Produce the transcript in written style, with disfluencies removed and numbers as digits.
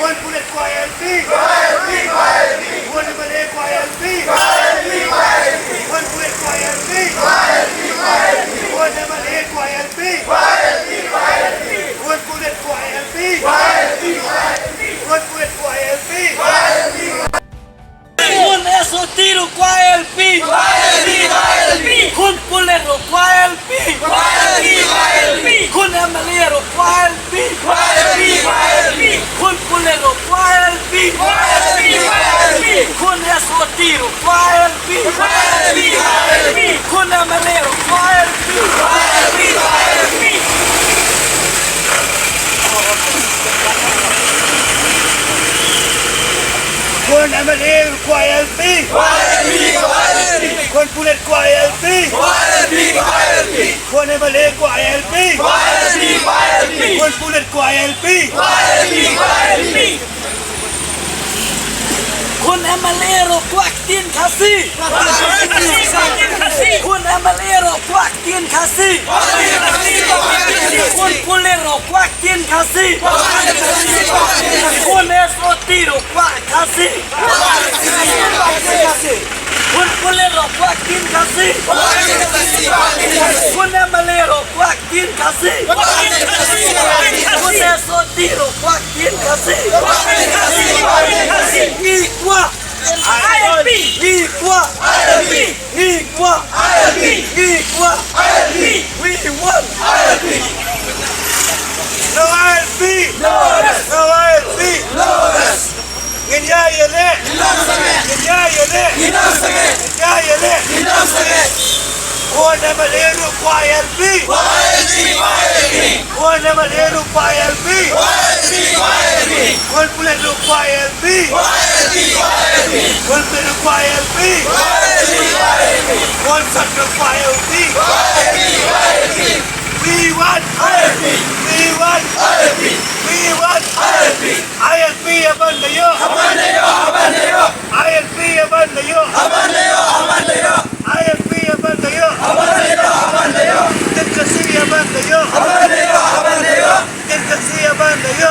والبوليس YLP والملك YLP والبوليس YLP والملك YLP والبوليس YLP والبوليس YLP Un esotiro YLP Kun pulero YLP Kun emelero YLP Kun pulero YLP Kun esotiro YLP Kun emelero YLP Con MLA YLP con Bullet YLP con MLA YLP con Bullet YLP Kun emelero Kwaktin Kasi Kun emelero Kwaktin Kasi Kun pulero Kwaktin Kasi Kun esotiro Kwakasi Kun pulero Kwaktin Kasi Kun emelero Kwaktin Kasi Kun esotiro Kwaktin Kasi Ikwa ILP Ikwa ILP Ikwa ILP Ikwa ILP We won ILP No ILP no ILP Nginyayele con MLA YLP con MLA YLP con Bullet YLP con Bullet YLP con Central YLP We want ILP ILP abandayo ILP abandayo ILP abandayo Terkasi abandayo